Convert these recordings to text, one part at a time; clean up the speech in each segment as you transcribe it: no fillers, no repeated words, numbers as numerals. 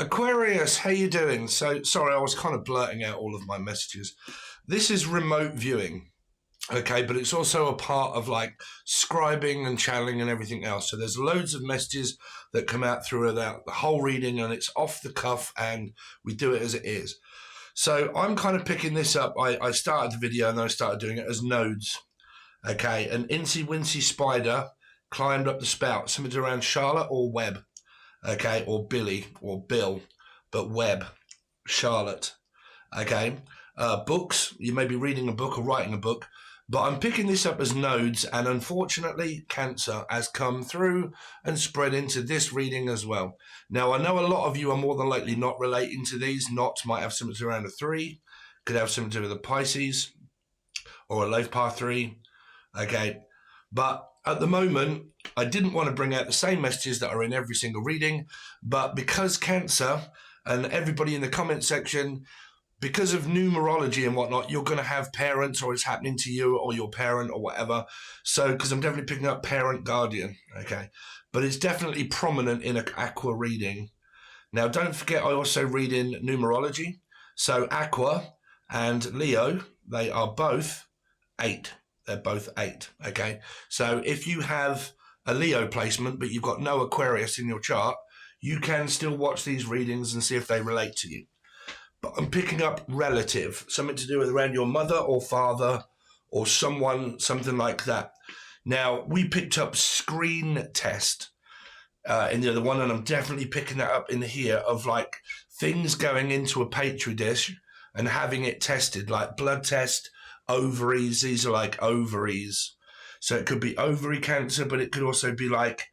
Aquarius, how you doing? So, sorry, I was kind of blurting out all of my messages. This is remote viewing, okay, but it's also a part of like scribing and channeling and everything else. So there's loads of messages that come out throughout the whole reading, and it's off the cuff, and we do it as it is. So I'm kind of picking this up. I started the video and then I started doing it as nodes, okay. An incy wincy spider climbed up the spout. Something around Charlotte or Webb. Okay, or Billy, or Bill, but Webb, Charlotte, okay? Books, you may be reading a book or writing a book, but I'm picking this up as nodes, and unfortunately, Cancer has come through and spread into this reading as well. Now, I know a lot of you are more than likely not relating to these. Not might have something to do around a 3, could have something to do with a Pisces, or a life path 3, okay? But at the moment, I didn't want to bring out the same messages that are in every single reading, but because Cancer and everybody in the comment section, because of numerology and whatnot, you're going to have parents, or it's happening to you or your parent or whatever. So, because I'm definitely picking up parent guardian, okay? But it's definitely prominent in an Aqua reading. Now, don't forget, I also read in numerology. So Aqua and Leo, they are both 8. They're both 8, okay? So if you have a Leo placement, but you've got no Aquarius in your chart, you can still watch these readings and see if they relate to you. But I'm picking up relative, something to do with around your mother or father or someone, something like that. Now, we picked up screen test in the other one, and I'm definitely picking that up in here of like things going into a petri dish and having it tested, like blood test, ovaries. These are like ovaries. So it could be ovary cancer, but it could also be like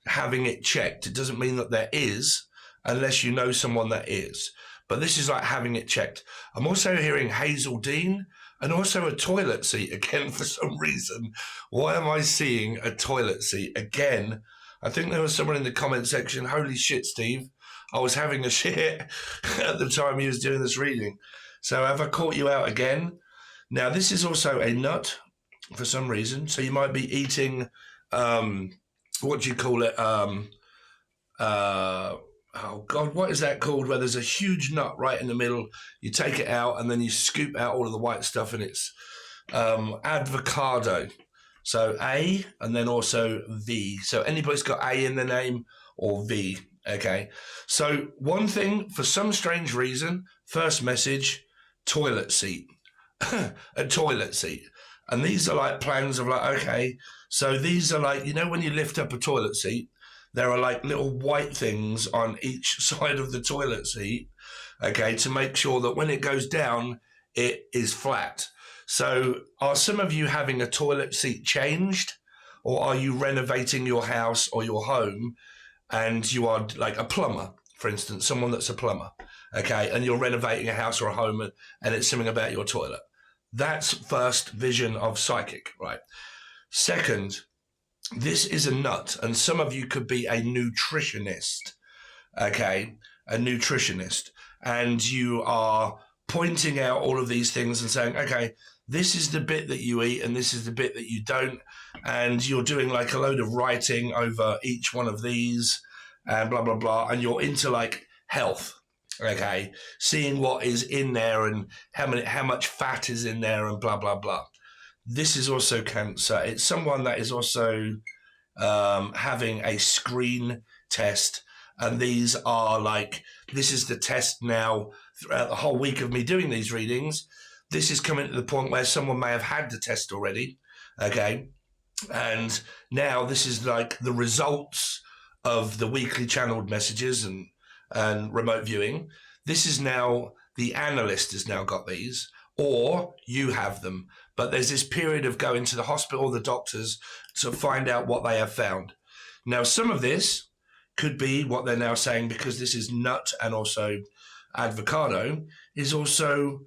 having it checked. It doesn't mean that there is, unless you know someone that is. But this is like having it checked. I'm also hearing Hazel Dean and also a toilet seat again for some reason. Why am I seeing a toilet seat again? I think there was someone in the comment section, holy shit, Steve, I was having a shit at the time he was doing this reading. So have I caught you out again? Now, this is also a nut for some reason. So you might be eating, what do you call it? Oh, God, what is that called? Where there's a huge nut right in the middle. You take it out and then you scoop out all of the white stuff, and it's avocado. So A and then also V. So anybody's got A in the name or V, okay? So one thing, for some strange reason, first message, toilet seat. A toilet seat. And these are like plans of like, okay, so these are like, you know, when you lift up a toilet seat, there are like little white things on each side of the toilet seat, okay, to make sure that when it goes down, it is flat. So are some of you having a toilet seat changed, or are you renovating your house or your home and you are like a plumber, for instance, someone that's a plumber, okay, and you're renovating a house or a home and it's something about your toilet? That's first vision of psychic, right? Second, this is a nut, and some of you could be a nutritionist, okay? A nutritionist, and you are pointing out all of these things and saying, okay, this is the bit that you eat and this is the bit that you don't, and you're doing like a load of writing over each one of these and blah, blah, blah, and you're into like health. Okay, seeing what is in there and how much fat is in there and blah, blah, blah. This is also Cancer. It's someone that is also having a screen test. And these are like, this is the test now throughout the whole week of me doing these readings. This is coming to the point where someone may have had the test already. Okay. And now this is like the results of the weekly channeled messages and remote viewing. This is now, the analyst has now got these, or you have them. But there's this period of going to the hospital, the doctors, to find out what they have found. Now, some of this could be what they're now saying, because this is nut and also avocado, is also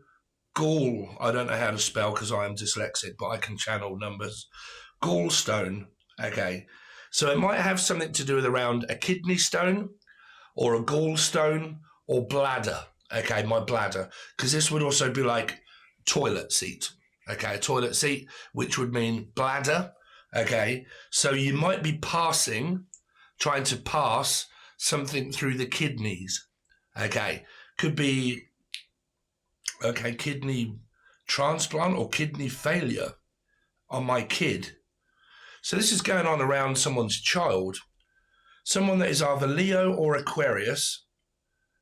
gall. I don't know how to spell because I am dyslexic, but I can channel numbers. Gallstone, okay. So it might have something to do with around a kidney stone, or a gallstone, or bladder, okay, my bladder, because this would also be like toilet seat, okay, a toilet seat, which would mean bladder, okay, so you might be trying to pass something through the kidneys, Okay, could be, okay, kidney transplant or kidney failure on my kid. So this is going on around someone's child, someone that is either Leo or Aquarius.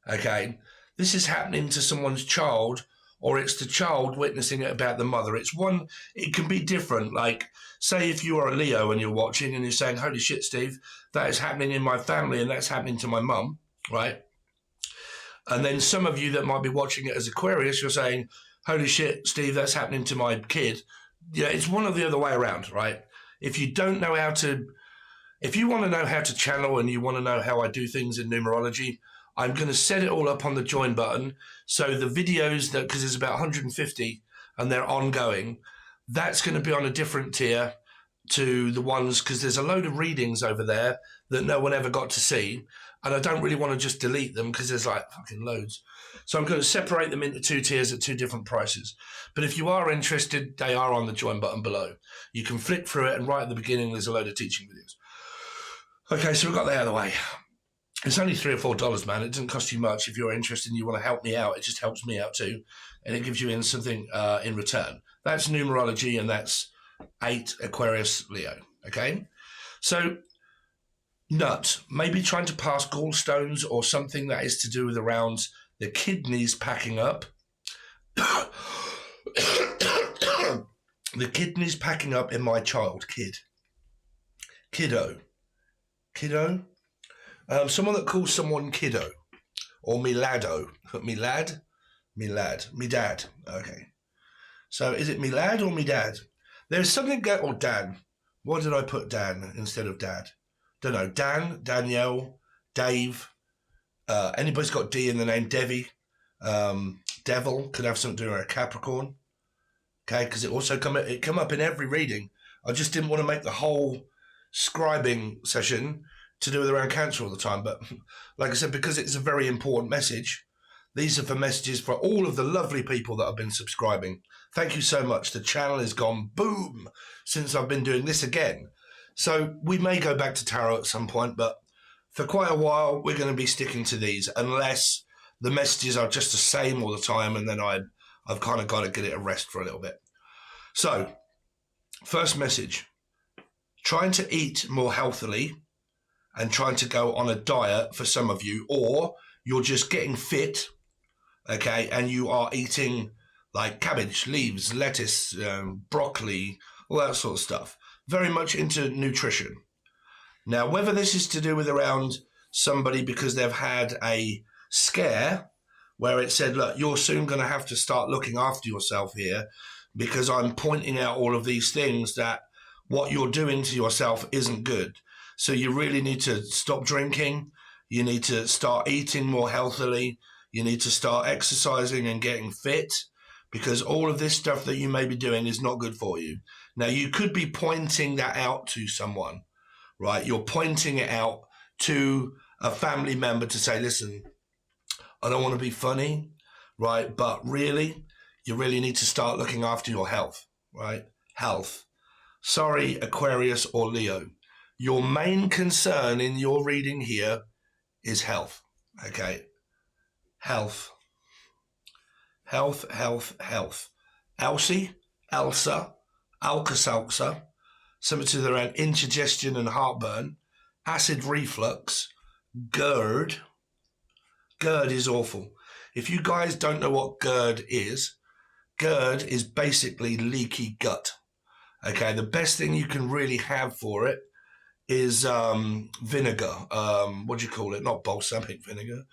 Okay, this is happening to someone's child, or it's the child witnessing it about the mother. It can be different. Like, say if you are a Leo and you're watching and you're saying, holy shit, Steve, that is happening in my family and that's happening to my mum, right? And then some of you that might be watching it as Aquarius, you're saying, holy shit, Steve, that's happening to my kid. Yeah, it's one or the other way around, right? If you don't know how to, if you want to know how to channel and you want to know how I do things in numerology, I'm going to set it all up on the join button. So the videos that, because there's about 150 and they're ongoing, that's going to be on a different tier to the ones, because there's a load of readings over there that no one ever got to see. And I don't really want to just delete them because there's like fucking loads. So I'm going to separate them into 2 tiers at 2 different prices. But if you are interested, they are on the join button below. You can flick through it, and right at the beginning, there's a load of teaching videos. Okay, so we've got that out of the way. It's only $3 or $4, man. It doesn't cost you much if you're interested and you want to help me out. It just helps me out too. And it gives you in something in return. That's numerology, and that's 8 Aquarius Leo. Okay? So, nut, maybe trying to pass gallstones or something that is to do with around the kidneys packing up. The kidneys packing up in my child, kiddo. Someone that calls someone kiddo or milado. Me dad. Okay. So is it me lad or me dad? There's something, or Dan. What did I put Dan instead of dad? Don't know. Dan, Danielle, Dave. Anybody's got D in the name. Devi. Devil could have something to do with a Capricorn. Okay, because it come up in every reading. I just didn't want to make the whole scribing session to do with around Cancer all the time. But like I said, because it's a very important message, these are for messages for all of the lovely people that have been subscribing. Thank you so much. The channel has gone boom since I've been doing this again. So we may go back to tarot at some point, but for quite a while, we're going to be sticking to these unless the messages are just the same all the time, and then I've kind of got to get it a rest for a little bit. So, first message, trying to eat more healthily and trying to go on a diet for some of you, or you're just getting fit, okay, and you are eating like cabbage, leaves, lettuce, broccoli, all that sort of stuff. Very much into nutrition. Now, whether this is to do with around somebody because they've had a scare where it said, look, you're soon going to have to start looking after yourself here because I'm pointing out all of these things that what you're doing to yourself isn't good. So you really need to stop drinking. You need to start eating more healthily. You need to start exercising and getting fit, because all of this stuff that you may be doing is not good for you. Now, you could be pointing that out to someone, right? You're pointing it out to a family member to say, listen, I don't want to be funny, right? But really, you really need to start looking after your health, right? Health. Sorry, Aquarius or Leo. Your main concern in your reading here is health, okay? Health. Elsie, Elsa, Alka-Seltzer, something to do around indigestion and heartburn, acid reflux, GERD. GERD is awful. If you guys don't know what GERD is basically leaky gut. Okay, the best thing you can really have for it is vinegar. What do you call it? Not balsamic vinegar.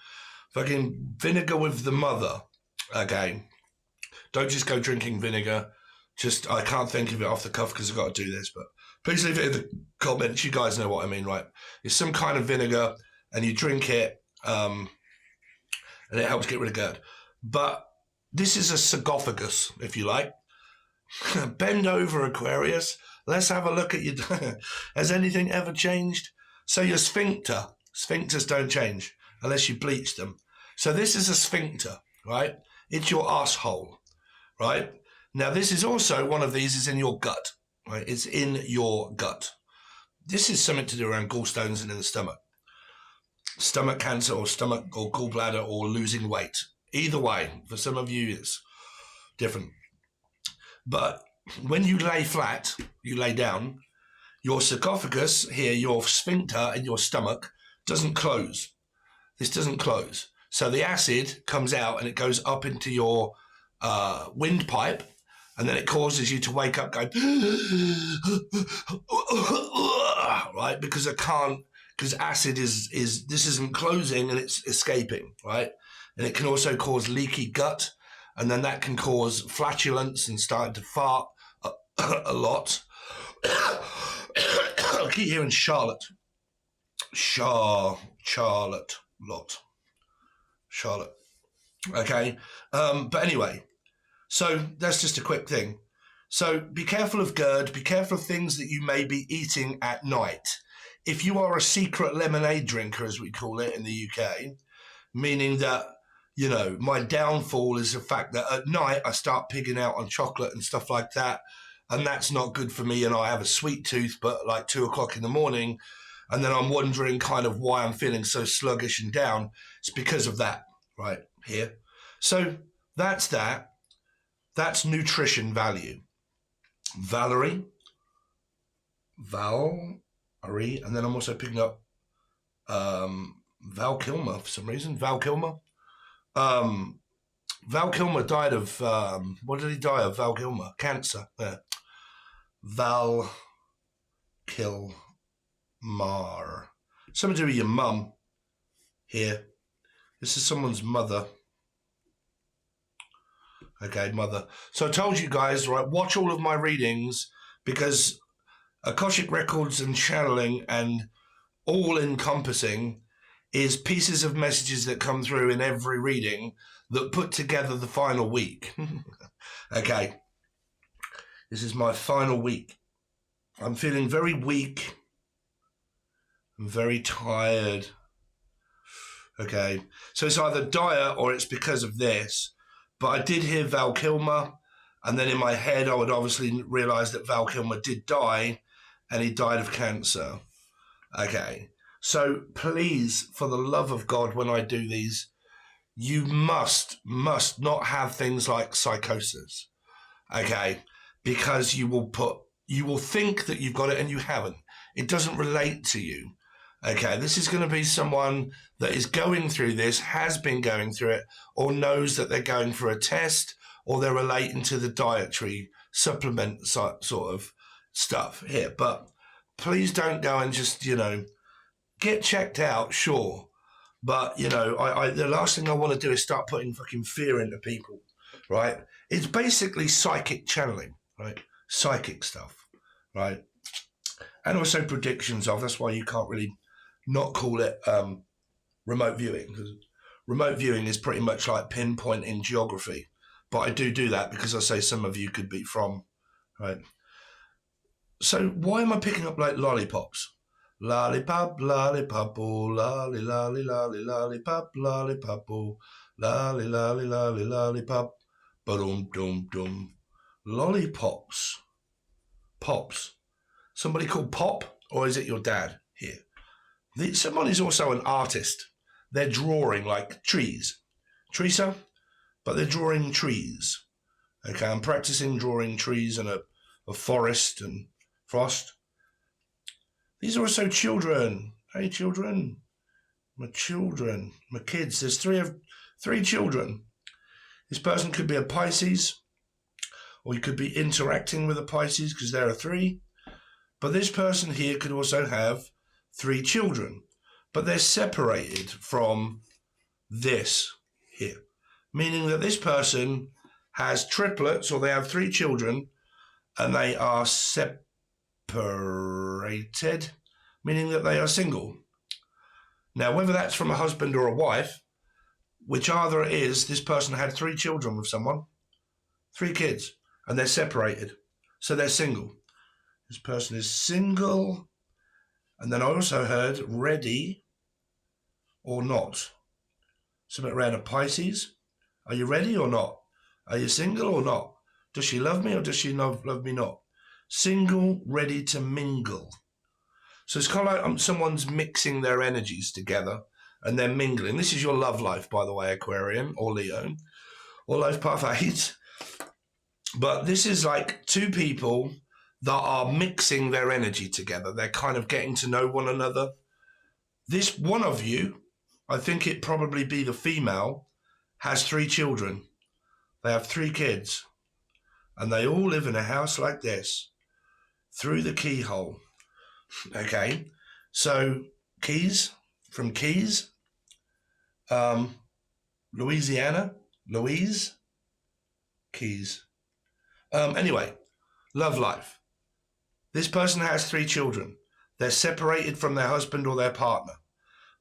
Fucking vinegar with the mother. Okay. Don't just go drinking vinegar. I can't think of it off the cuff because I've got to do this, but please leave it in the comments. You guys know what I mean, right? It's some kind of vinegar and you drink it and it helps get rid of GERD. But this is a sarcophagus, if you like. Bend over, Aquarius. Let's have a look at you. Has anything ever changed? So your sphincter. Sphincters don't change unless you bleach them. So this is a sphincter, right? It's your asshole, right? Now this is also, one of these is in your gut, right? It's in your gut. This is something to do around gallstones and in the stomach. stomach cancer or stomach or gallbladder or losing weight. Either way, for some of you, it's different. But when you lay flat, you lay down, your sarcophagus here, your sphincter in your stomach doesn't close. This doesn't close. So the acid comes out and it goes up into your windpipe, and then it causes you to wake up going, right? Because acid is this isn't closing and it's escaping, right? And it can also cause leaky gut, and then that can cause flatulence and starting to fart a lot. I keep hearing Charlotte. Charlotte. Okay. But anyway, so that's just a quick thing. So be careful of GERD. Be careful of things that you may be eating at night. If you are a secret lemonade drinker, as we call it in the UK, meaning that, you know, my downfall is the fact that at night I start pigging out on chocolate and stuff like that, and that's not good for me, and I have a sweet tooth, but like 2 o'clock in the morning, and then I'm wondering kind of why I'm feeling so sluggish and down. It's because of that, right here. So that's that. That's nutrition value. Valerie, and then I'm also picking up Val Kilmer for some reason. Val Kilmer died of, what did he die of, Val Kilmer? Cancer. Yeah. Val Kilmer. Something to do with your mum here. This is someone's mother. Okay, mother. So I told you guys, right, watch all of my readings, because Akashic Records and channeling and all-encompassing is pieces of messages that come through in every reading that put together the final week. Okay. This is my final week. I'm feeling very weak. I'm very tired. Okay. So it's either diet or it's because of this. But I did hear Val Kilmer, and then in my head I would obviously realise that Val Kilmer did die, and he died of cancer. Okay. So please, for the love of God, when I do these, you must not have things like psychosis. Okay. Because you will think that you've got it and you haven't. It doesn't relate to you. Okay, this is going to be someone that is going through this, has been going through it, or knows that they're going for a test, or they're relating to the dietary supplement sort of stuff here. But please don't go and just, you know, get checked out, sure. But, you know, the last thing I want to do is start putting fucking fear into people, right? It's basically psychic channeling, right? Psychic stuff, right? And also predictions of, that's why you can't really not call it remote viewing, because remote viewing is pretty much like pinpointing geography. But I do that because I say some of you could be from, right? So why am I picking up like lollipops? Lollipop, lollipop, oh, lolly, lolly, lolly, lollipop, lollipop, oh, lolly, lolly, lolly, lollipop, ba-dum, dum, dum. Lollipops. Pops. Somebody called Pop, or is it your dad here? Someone is also an artist. They're drawing like trees. Teresa? But they're drawing trees. Okay, I'm practicing drawing trees and a forest and frost. These are also children. Hey, children. My children. My kids. There's three children. This person could be a Pisces, or you could be interacting with a Pisces because there are 3. But this person here could also have 3 children, but they're separated from this here, meaning that this person has triplets, or they have 3 children, and they are separated, meaning that they are single. Now, whether that's from a husband or a wife, whichever it is, this person had 3 children with someone, 3 kids, and they're separated, so they're single. This person is single. And then I also heard ready or not. Something around a Pisces. Are you ready or not? Are you single or not? Does she love me or does she love me not? Single, ready to mingle. So it's kind of like someone's mixing their energies together. and they're mingling. This is your love life, by the way, Aquarian or Leo, or life path 8. But this is like two people that are mixing their energy together. They're kind of getting to know one another. This one of you, I think it probably be the female, has 3 children. They have 3 kids. And they all live in a house like this, through the keyhole. Okay? So, Keys, from Keys, Louisiana, Louise, Keys. Anyway, love life. This person has 3 children. They're separated from their husband or their partner.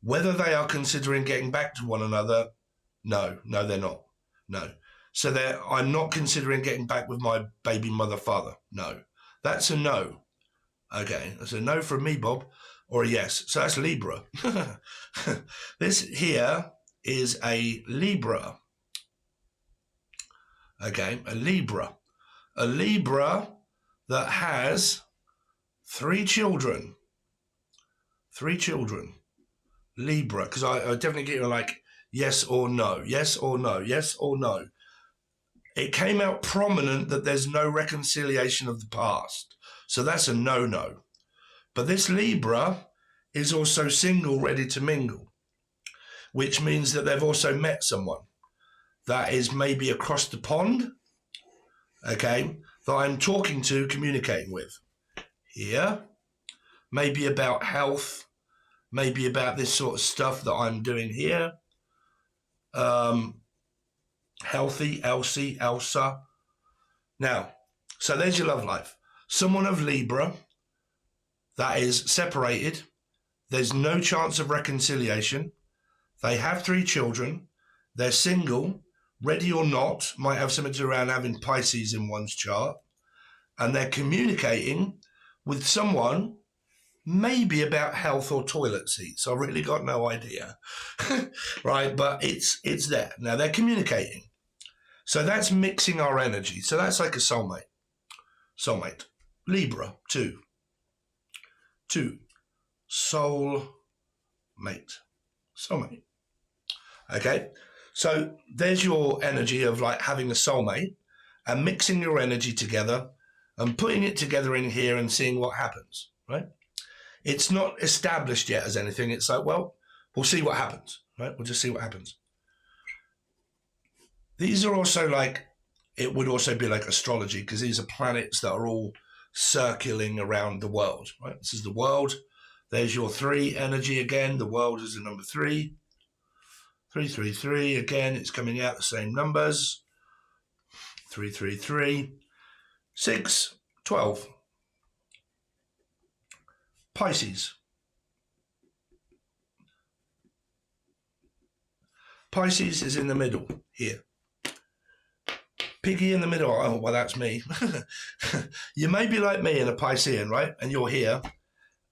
Whether they are considering getting back to one another, no, they're not. No. So I'm not considering getting back with my baby mother, father. No. That's a no. Okay, that's a no from me, Bob, or a yes. So that's Libra. This here is a Libra. Okay, a Libra. A Libra that has 3 children. 3 children. Libra, because I definitely get you like yes or no, yes or no, yes or no. It came out prominent that there's no reconciliation of the past. So that's a no-no. But this Libra is also single, ready to mingle, which means that they've also met someone that is maybe across the pond, okay, that I'm talking to, communicating with. Here, maybe about health, maybe about this sort of stuff that I'm doing here. Healthy, Elsie, Elsa. Now, so there's your love life. Someone of Libra that is separated. There's no chance of reconciliation. They have 3 children. They're single, ready or not, might have something to do around having Pisces in one's chart. And they're communicating with someone maybe about health or toilet seats. I've really got no idea. Right, but it's there. Now they're communicating. So that's mixing our energy. So that's like a soulmate. Soulmate. Libra, 2. 2. Soulmate. Soulmate. Okay, so there's your energy of like having a soulmate and mixing your energy together and putting it together in here and seeing what happens, right? It's not established yet as anything. It's like, well, we'll see what happens, right? We'll just see what happens. These are also like, it would also be like astrology, because these are planets that are all circling around the world, right? This is the world. There's your 3 energy again. The world is the number 3. 333, again, it's coming out the same numbers. 333. 6, 12. Pisces. Pisces is in the middle here. Piggy in the middle. Oh, well, that's me. You may be like me in a Piscean, right? And you're here.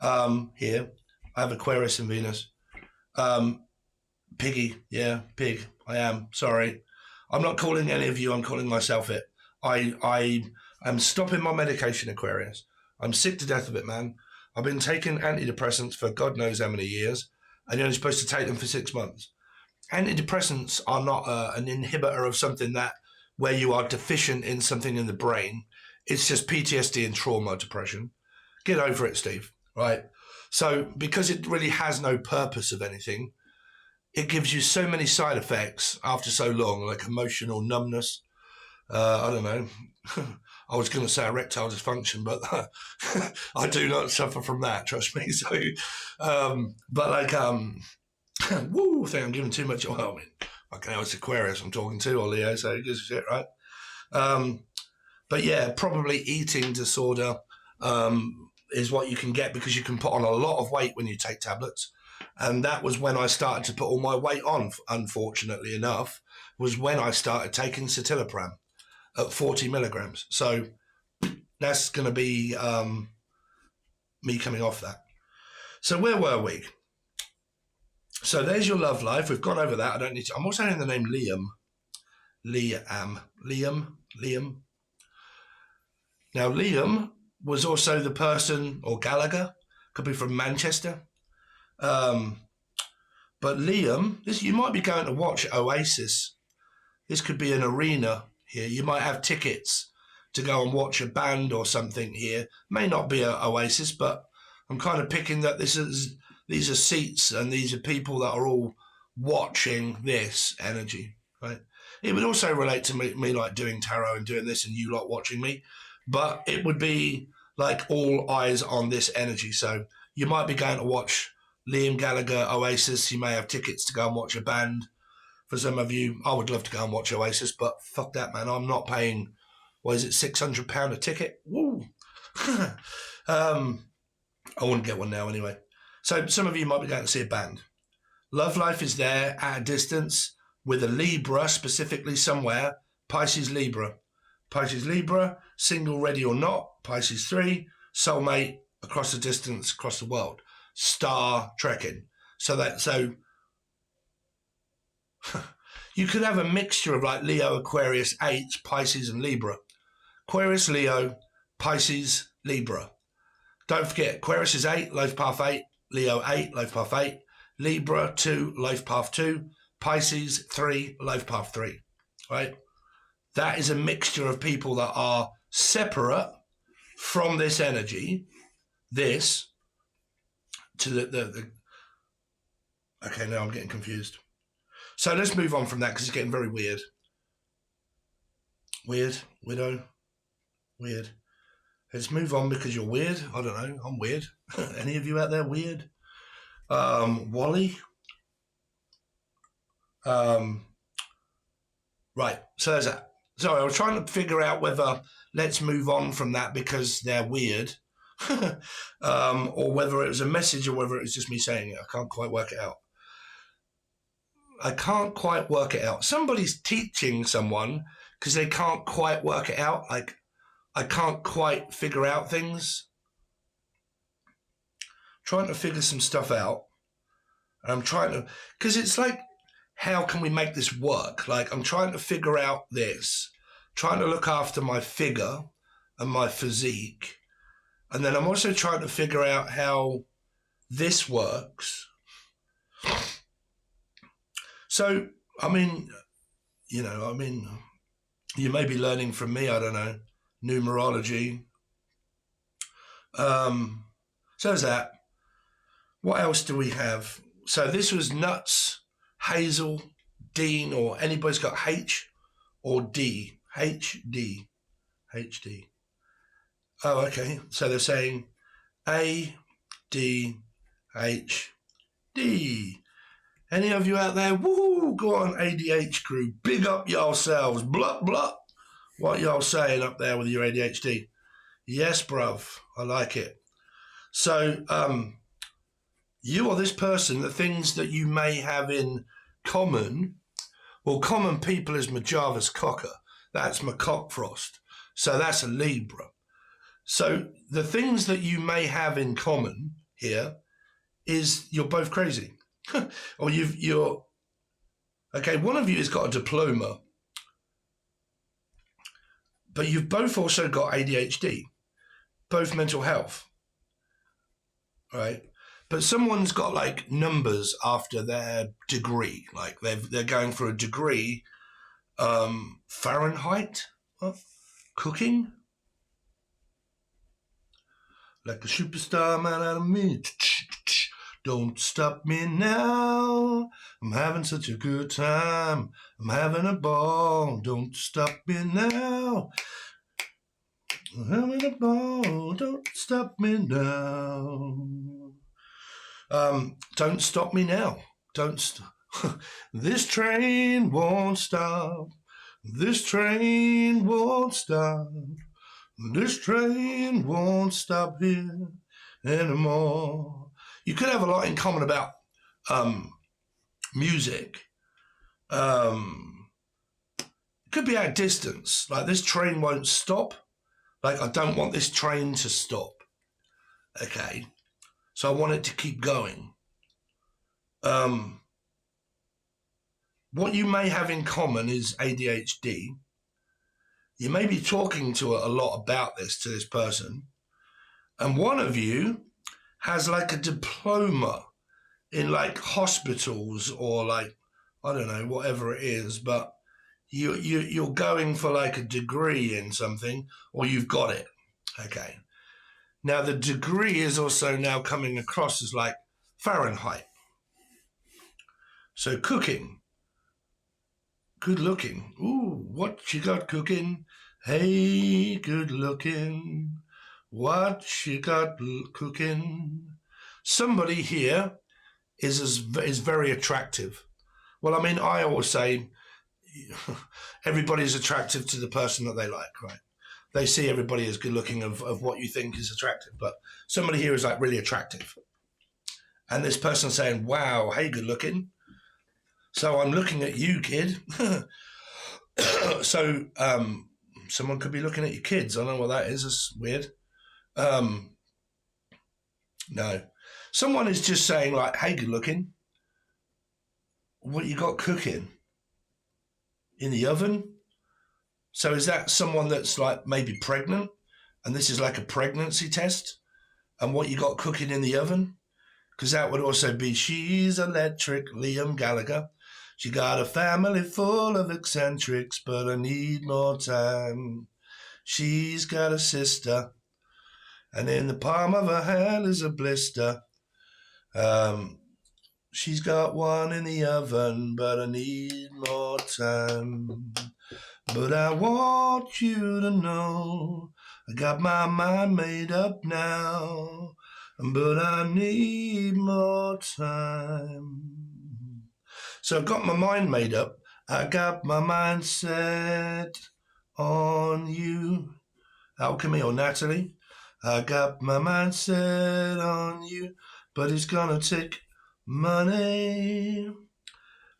Here. I have Aquarius and Venus. Piggy. Yeah, pig. I am. Sorry. I'm not calling any of you. I'm calling myself it. I am stopping my medication, Aquarius. I'm sick to death of it, man. I've been taking antidepressants for God knows how many years, and you're only supposed to take them for 6 months. Antidepressants are not an inhibitor of something that where you are deficient in something in the brain. It's just PTSD and trauma depression. Get over it, Steve, right? So because it really has no purpose of anything, it gives you so many side effects after so long, like emotional numbness. I don't know. I was going to say erectile dysfunction, but I do not suffer from that, trust me. So, but like, woo, I think I'm giving too much. Well, I mean, okay, it's Aquarius I'm talking to, or Leo, so it gives a shit, right? But yeah, probably eating disorder is what you can get, because you can put on a lot of weight when you take tablets. And that was when I started to put all my weight on, unfortunately enough, was when I started taking citalopram at 40 milligrams. So that's going to be me coming off that. So where were we? So there's your love life. We've gone over that. I don't need to. I'm also saying the name Liam. Liam. Now, Liam was also the person, or Gallagher, could be from Manchester. But But Liam, you might be going to watch Oasis. This could be an arena here. You might have tickets to go and watch a band or something here. May not be a Oasis, but I'm kind of picking that these are seats and these are people that are all watching this energy, right? It would also relate to me like doing tarot and doing this and you lot watching me, but it would be like all eyes on this energy. So you might be going to watch Liam Gallagher, Oasis. You may have tickets to go and watch a band. For some of you, I would love to go and watch Oasis, but fuck that, man. I'm not paying, what is it, £600 a ticket? Woo! I wouldn't get one now anyway. So some of you might be going to see a band. Love life is there at a distance with a Libra, specifically somewhere. Pisces, Libra. Pisces, Libra, single, ready or not. Pisces 3, soulmate, across the distance, across the world. Star trekking. So you could have a mixture of like Leo, Aquarius, 8, Pisces and Libra. Aquarius, Leo, Pisces, Libra. Don't forget, Aquarius is 8, life path 8. Leo 8, life path 8. Libra 2, life path 2. Pisces 3, life path 3. Right? That is a mixture of people that are separate from this energy. This to the okay, now I'm getting confused. So let's move on from that because it's getting very weird. Weird, widow, weird. Let's move on because you're weird. I don't know. I'm weird. Any of you out there weird? Wally. Right. So there's that. Sorry, I was trying to figure out whether let's move on from that because they're weird, or whether it was a message or whether it was just me saying it. I can't quite work it out. Somebody's teaching someone because they can't quite work it out. Like, I can't quite figure out things. Trying to figure some stuff out. I'm trying to, because it's like, how can we make this work? Like, I'm trying to figure out this, trying to look after my figure and my physique. And then I'm also trying to figure out how this works. So, I mean, you may be learning from me, I don't know, numerology. So there's that. What else do we have? So this was Nuts, Hazel, Dean, or anybody's got H or D. HD. HD. Oh, okay. So they're saying A, D, H, D. Any of you out there? Woo! Go on, ADH crew. Big up yourselves. Blah, blah. What y'all saying up there with your ADHD? Yes, bruv. I like it. So, you or this person, the things that you may have in common, well, common people is my Jarvis Cocker. That's my Cockfrost. So that's a Libra. So the things that you may have in common here is you're both crazy. Or you're, okay, one of you has got a diploma, but you've both also got ADHD, both mental health, right? But someone's got like numbers after their degree, like they're going for a degree, Fahrenheit, cooking, like a superstar man out of me. Don't stop me now. I'm having such a good time. I'm having a ball. Don't stop me now. I'm having a ball. Don't stop me now. Don't stop me now. Don't stop. This train won't stop. This train won't stop. This train won't stop here anymore. You could have a lot in common about music. It could be at distance. Like, this train won't stop. Like, I don't want this train to stop. Okay. So I want it to keep going. What you may have in common is ADHD. You may be talking to a lot about this to this person. And one of you has like a diploma in like hospitals or like, I don't know, whatever it is, but you're going for like a degree in something, or you've got it. Okay. Now the degree is also now coming across as like Fahrenheit. So cooking, good looking. Ooh, what you got cooking? Hey, good looking. What you got cooking? Somebody here is very attractive. Well, I mean, I always say everybody's attractive to the person that they like, right? They see everybody as good looking of what you think is attractive. But somebody here is like really attractive. And this person saying, wow, hey, good looking. So I'm looking at you, kid. So someone could be looking at your kids. I don't know what that is. It's weird. No. Someone is just saying like, hey, good looking. What you got cooking? In the oven? So is that someone that's like maybe pregnant? And this is like a pregnancy test? And what you got cooking in the oven? Because that would also be, she's electric, Liam Gallagher. She got a family full of eccentrics, but I need more time. She's got a sister, and in the palm of her hand is a blister. She's got one in the oven, but I need more time. But I want you to know I got my mind made up now, but I need more time. So I've got my mind made up. I got my mind set on you. Alchemy or Natalie. I got my mind set on you, but it's gonna take money.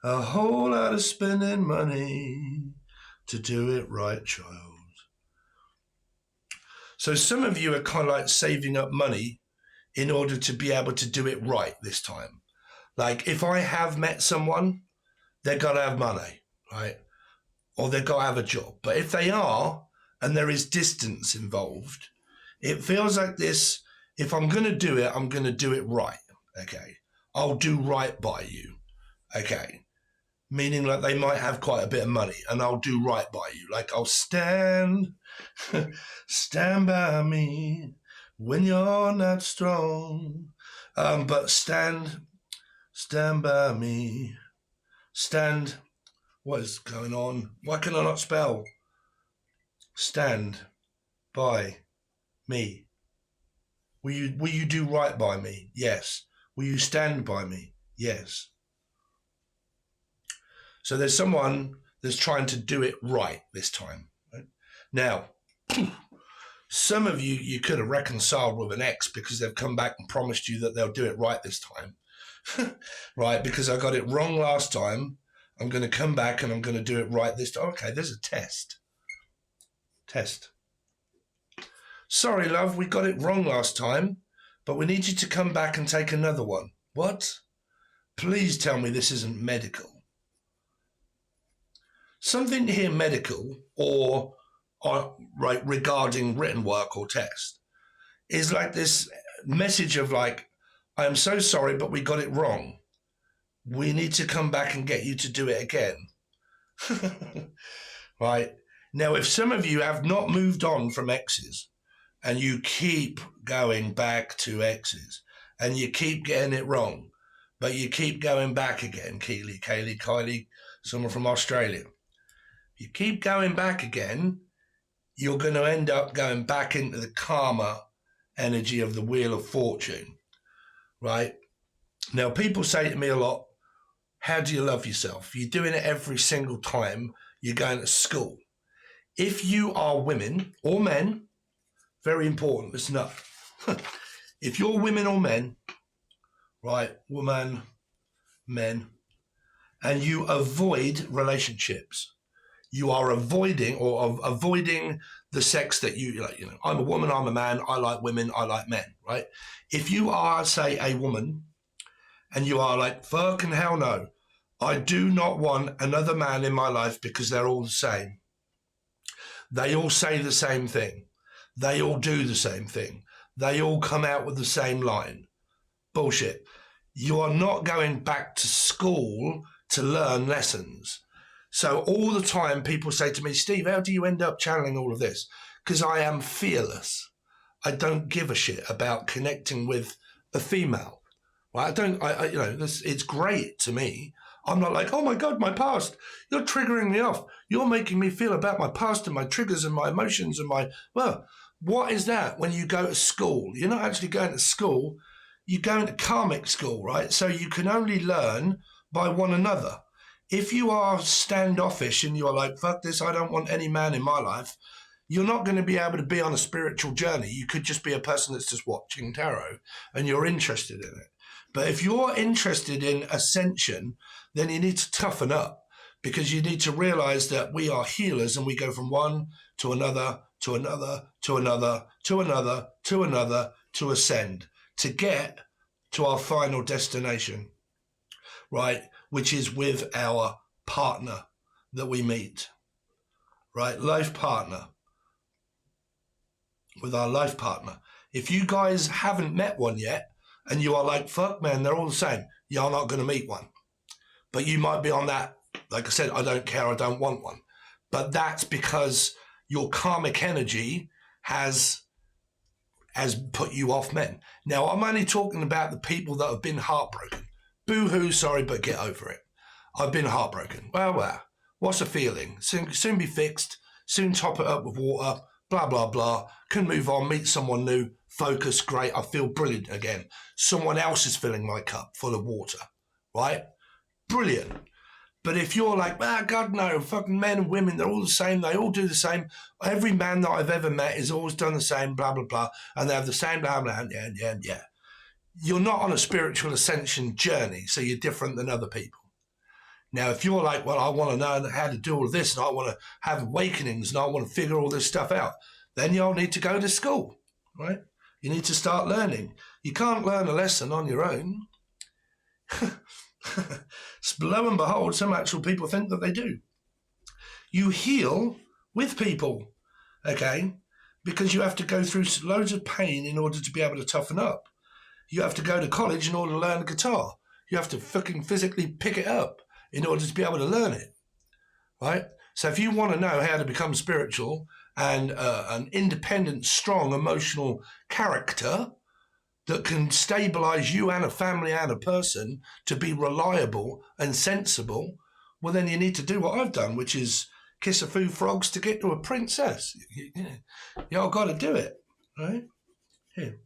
A whole lot of spending money to do it right, child. So some of you are kind of like saving up money in order to be able to do it right this time. Like if I have met someone, they've got to have money, right? Or they've got to have a job. But if they are, and there is distance involved, it feels like this, if I'm going to do it, I'm going to do it right, okay? I'll do right by you, okay? Meaning like they might have quite a bit of money and I'll do right by you. Like I'll stand by me when you're not strong. But stand by me. Stand, what is going on? Why can I not spell? Stand by me. Will you do right by me? Yes. Will you stand by me? Yes. So there's someone that's trying to do it right this time. Right? Now, some of you could have reconciled with an ex because they've come back and promised you that they'll do it right this time. Right? Because I got it wrong last time. I'm going to come back and I'm going to do it right this time. Okay, there's a test. Test. Sorry, love, we got it wrong last time, but we need you to come back and take another one. What? Please tell me this isn't medical. Something here medical or right regarding written work or test is like this message of like, I am so sorry, but we got it wrong. We need to come back and get you to do it again. Right? Now, if some of you have not moved on from exes and you keep going back to exes and you keep getting it wrong, but you keep going back again, Kylie, someone from Australia. You keep going back again, you're going to end up going back into the karma energy of the Wheel of Fortune, right? Now, people say to me a lot, how do you love yourself? You're doing it every single time you're going to school. If you are women or men, very important, listen up. If you're women or men, right, woman, men, and you avoid relationships, you are avoiding the sex that you like. You know, I'm a woman, I'm a man, I like women, I like men, right? If you are, say, a woman, and you are like, fucking hell no, I do not want another man in my life because they're all the same. They all say the same thing. They all do the same thing. They all come out with the same line. Bullshit. you are not going back to school to learn lessons. So all the time people say to me, Steve, how do you end up channeling all of this? Because I am fearless. I don't give a shit about connecting with a female. Right? It's great to me. I'm not like, oh my God, my past. You're triggering me off. You're making me feel about my past and my triggers and my emotions and well, what is that when you go to school? You're not actually going to school. You go into karmic school, right? So you can only learn by one another. If you are standoffish and you're like, fuck this, I don't want any man in my life, you're not going to be able to be on a spiritual journey. You could just be a person that's just watching tarot and you're interested in it. But if you're interested in ascension, then you need to toughen up, because you need to realize that we are healers and we go from one to another, to another, to another, to another, to another, to ascend, to get to our final destination, right? Which is with our partner that we meet, right? Life partner. With our life partner. If you guys haven't met one yet and you are like, fuck man, they're all the same, you're not going to meet one. But you might be on that, like I said, I don't care, I don't want one. But that's because your karmic energy has put you off men. Now, I'm only talking about the people that have been heartbroken. Boo-hoo, sorry, but get over it. I've been heartbroken. Well, what's the feeling? Soon be fixed, soon top it up with water, blah, blah, blah, can move on, meet someone new, focus, great, I feel brilliant again. Someone else is filling my cup full of water, right? Brilliant. But if you're like, God, no, fucking men and women, they're all the same, they all do the same. Every man that I've ever met has always done the same, blah, blah, blah, and they have the same, blah, blah, yeah. You're not on a spiritual ascension journey, so you're different than other people. Now, if you're like, well, I want to know how to do all of this, and I want to have awakenings, and I want to figure all this stuff out, then you'll need to go to school, right? You need to start learning. You can't learn a lesson on your own. Lo and behold, some actual people think that they do. You heal with people, okay? Because you have to go through loads of pain in order to be able to toughen up. You have to go to college in order to learn guitar. You have to fucking physically pick it up in order to be able to learn it, right? So if you want to know how to become spiritual and an independent, strong, emotional character that can stabilize you and a family and a person to be reliable and sensible, well, then you need to do what I've done, which is kiss a few frogs to get to a princess. Y'all got to do it, right? Here.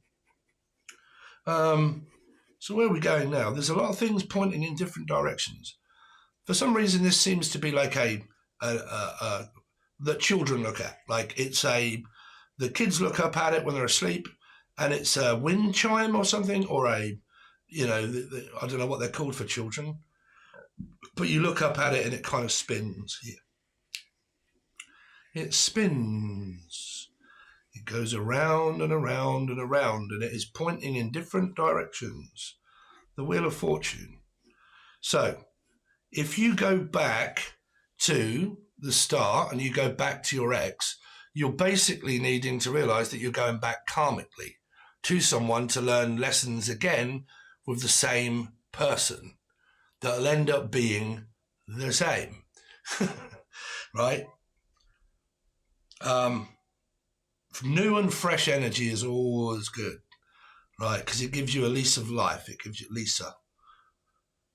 So where are we going now? There's a lot of things pointing in different directions. For some reason, this seems to be like that children look at. Like the kids look up at it when they're asleep, and it's a wind chime or something, or I don't know what they're called for children, but you look up at it and it kind of spins here. It spins. It goes around and around and around, and it is pointing in different directions. The Wheel of Fortune. So, if you go back to the start and you go back to your ex, you're basically needing to realize that you're going back karmically to someone to learn lessons again with the same person that'll end up being the same, right? New and fresh energy is always good, right? Because it gives you a lease of life. It gives you Lisa.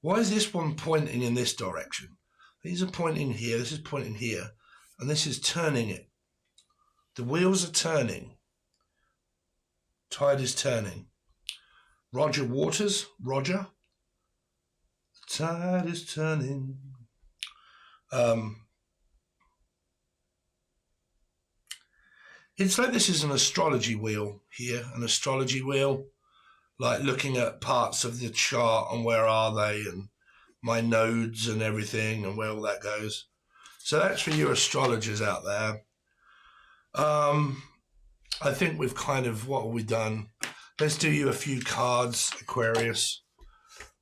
Why is this one pointing in this direction? These are pointing here, this is pointing here, and this is turning it. The wheels are turning. Tide is turning. Roger Waters, Roger. The tide is turning. It's like this is an astrology wheel here, an astrology wheel, like looking at parts of the chart and where are they and my nodes and everything and where all that goes. So that's for you astrologers out there. I think we've kind of, what have we done? Let's do you a few cards, Aquarius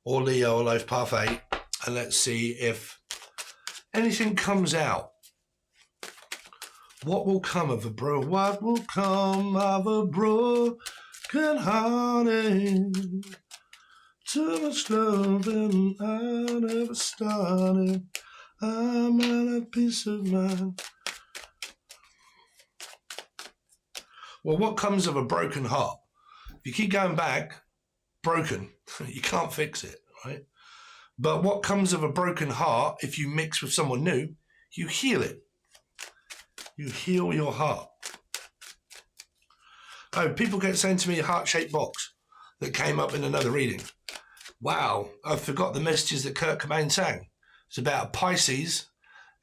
or Leo or Life Path 8, and let's see if anything comes out. What will come of what will come of a broken hearted? Too much love and I never started. I'm out of peace of mind. Well, what comes of a broken heart? If you keep going back, broken, you can't fix it, right? But what comes of a broken heart, if you mix with someone new, you heal it. You heal your heart. Oh, people get saying to me a heart-shaped box that came up in another reading. Wow, I forgot the messages that Kurt Cobain sang. It's about Pisces,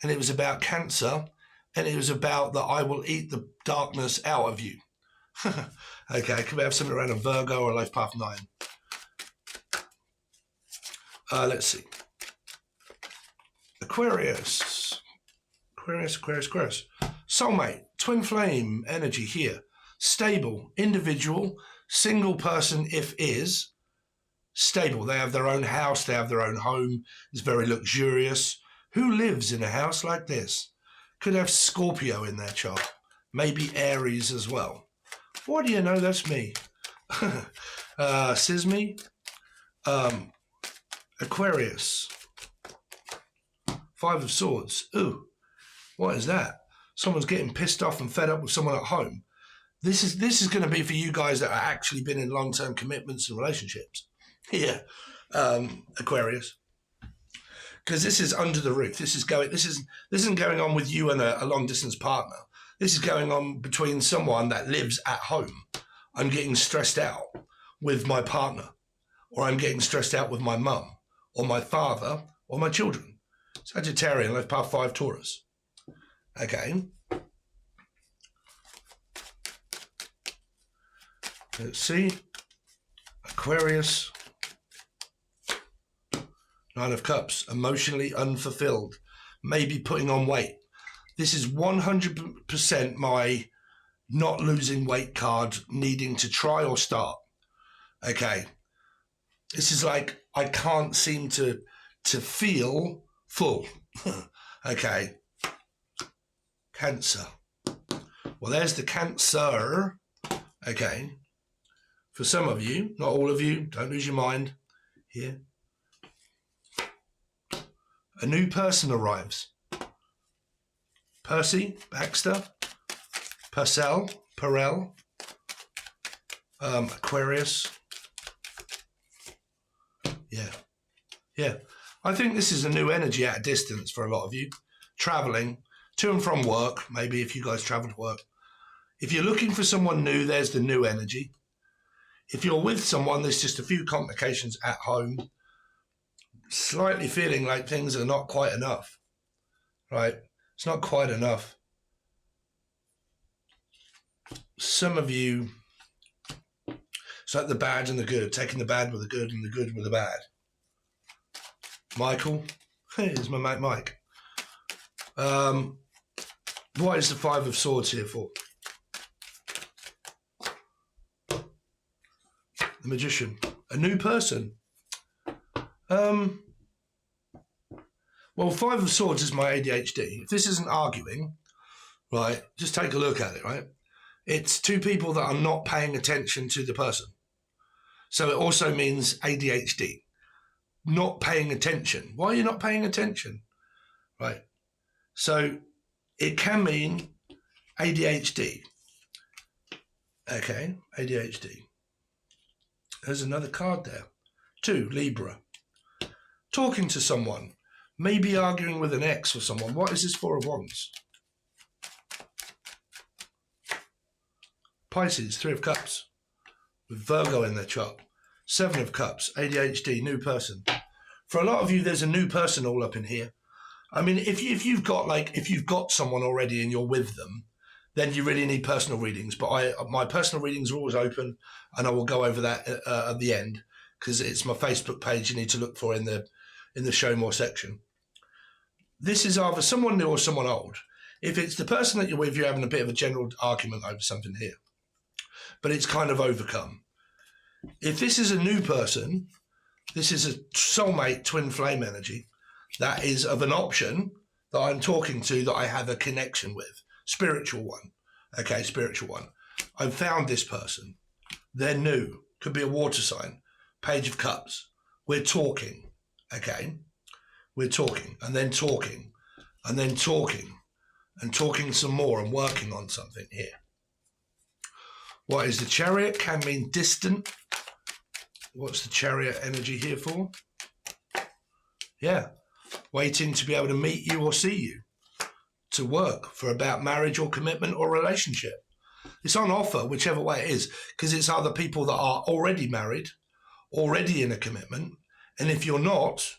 and it was about Cancer, and it was about that I will eat the darkness out of you. Okay, could we have something around a Virgo or a Life Path 9? Let's see. Aquarius. Aquarius. Soulmate, twin flame energy here. Stable, individual, single person if is. Stable, they have their own house, they have their own home. It's very luxurious. Who lives in a house like this? Could have Scorpio in their chart. Maybe Aries as well. What do you know? That's me. Sisme. Aquarius. Five of Swords. Ooh, what is that? Someone's getting pissed off and fed up with someone at home. This is going to be for you guys that are actually been in long-term commitments and relationships. Yeah, Aquarius. Because this is under the roof. This isn't going on with you and a long-distance partner. This is going on between someone that lives at home. I'm getting stressed out with my partner, or I'm getting stressed out with my mum, or my father, or my children. Sagittarian, Life Path 5 Taurus. Okay. Let's see. Aquarius. Nine of Cups. Emotionally unfulfilled. Maybe putting on weight. This is 100% my not losing weight card, needing to try or start. Okay. This is like I can't seem to feel full. Okay. Cancer. Well, there's the Cancer. Okay. For some of you, not all of you, don't lose your mind here. A new person arrives. Percy, Baxter, Perel, Aquarius. Yeah. I think this is a new energy at a distance for a lot of you. Traveling to and from work, maybe if you guys travel to work. If you're looking for someone new, there's the new energy. If you're with someone, there's just a few complications at home. Slightly feeling like things are not quite enough, right? It's not quite enough. Some of you, it's like the bad and the good, taking the bad with the good and the good with the bad. Michael, here's my mate Mike. What is the Five of Swords here for? The Magician, a new person. Well, Five of Swords is my ADHD. If this isn't arguing, right, just take a look at it, right? It's two people that are not paying attention to the person. So it also means ADHD, not paying attention. Why are you not paying attention? Right. So it can mean ADHD. Okay, ADHD. There's another card there. 2, Libra. Talking to someone. Maybe arguing with an ex or someone. What is this Four of Wands? Pisces, 3 of Cups. With Virgo in their chart. 7 of Cups, ADHD, new person. For a lot of you, there's a new person all up in here. I mean, if you've got someone already and you're with them, then you really need personal readings. But my personal readings are always open, and I will go over that at the end because it's my Facebook page. You need to look for in the show more section. This is either someone new or someone old. If it's the person that you're with, you're having a bit of a general argument over something here, but it's kind of overcome. If this is a new person, this is a soulmate twin flame energy. That is of an option that I'm talking to, that I have a connection with. Spiritual one. Okay, spiritual one. I've found this person. They're new. Could be a water sign. Page of Cups. we're talking, okay? We're talking and then talking and then talking and talking some more and working on something here. What is the Chariot? Can mean distant. What's the Chariot energy here for? Yeah, waiting to be able to meet you or see you, to work for about marriage or commitment or relationship. It's on offer, whichever way it is, because it's other people that are already married, already in a commitment. And if you're not,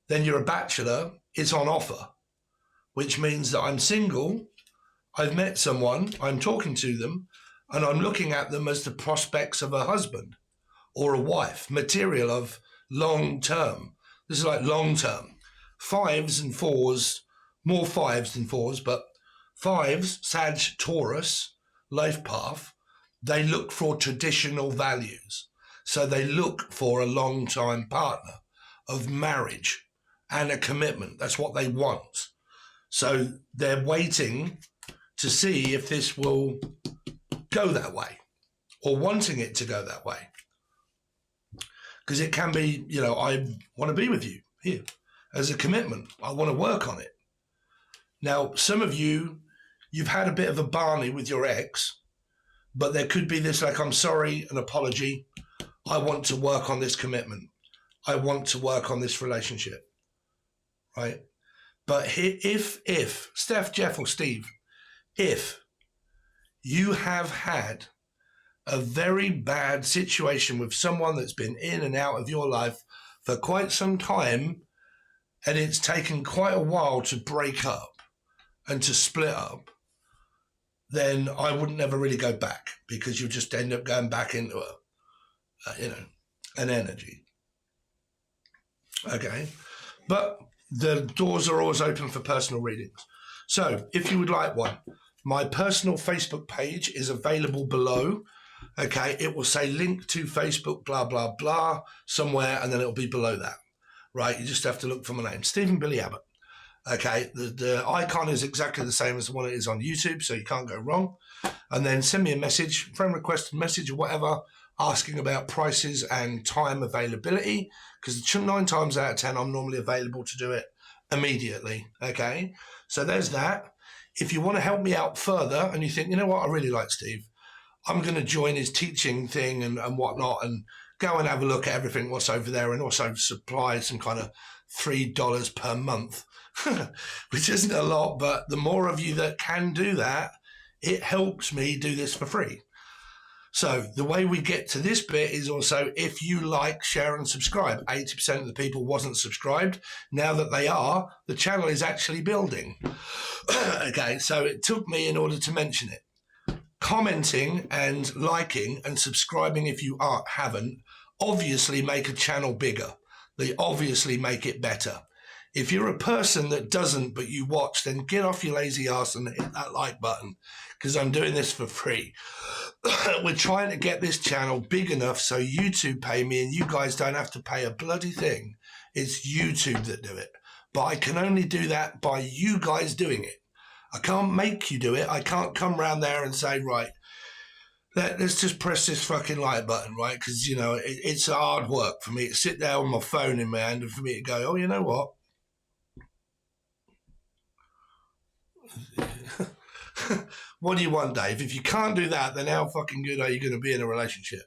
then you're a bachelor. It's on offer, which means that I'm single, I've met someone, I'm talking to them, and I'm looking at them as the prospects of a husband or a wife, material of long term. This is like long term. 5s and 4s, more 5s than 4s, but 5s, Sag, Taurus, life path, they look for traditional values. So they look for a long-time partner of marriage and a commitment. That's what they want. So they're waiting to see if this will go that way or wanting it to go that way. Because it can be, you know, I want to be with you here as a commitment. I want to work on it. Now, some of you, you've had a bit of a Barney with your ex, but there could be this like, I'm sorry, an apology. I want to work on this commitment. I want to work on this relationship, right? But if Steph, Jeff, or Steve, if you have had a very bad situation with someone that's been in and out of your life for quite some time, and it's taken quite a while to break up and to split up, then I wouldn't ever really go back, because you just end up going back into an energy. Okay. But the doors are always open for personal readings. So if you would like one, my personal Facebook page is available below. Okay. It will say link to Facebook, blah, blah, blah, somewhere, and then it'll be below that. Right. You just have to look for my name, Stephen Billy Abbott. Okay, the icon is exactly the same as the one it is on YouTube, so you can't go wrong. And then send me a message, friend request message or whatever, asking about prices and time availability, because 9 times out of 10, I'm normally available to do it immediately. Okay, so there's that. If you want to help me out further and you think, you know what, I really like Steve, I'm going to join his teaching thing and whatnot, and go and have a look at everything what's over there, and also supply some kind of $3 per month. Which isn't a lot, but the more of you that can do that, it helps me do this for free. So the way we get to this bit is also, if you like, share and subscribe. 80% of the people wasn't subscribed. Now that they are, the channel is actually building. Okay, so it took me, in order to mention it, commenting and liking and subscribing if you haven't, obviously make a channel bigger. They obviously make it better. If you're a person that doesn't, but you watch, then get off your lazy ass and hit that like button, because I'm doing this for free. We're trying to get this channel big enough so YouTube pay me and you guys don't have to pay a bloody thing. It's YouTube that do it. But I can only do that by you guys doing it. I can't make you do it. I can't come around there and say, right, let's just press this fucking like button, right? Because, you know, it's hard work for me to sit there with my phone in my hand and for me to go, oh, you know what? What do you want, Dave? If you can't do that, then how fucking good are you going to be in a relationship?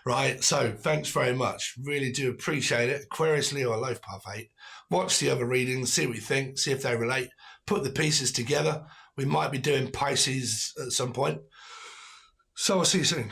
Right? So thanks very much. Really do appreciate it. Aquarius, Leo, or Life Path 8. Watch the other readings, see what you think, see if they relate. Put the pieces together. We might be doing Pisces at some point. So I'll see you soon.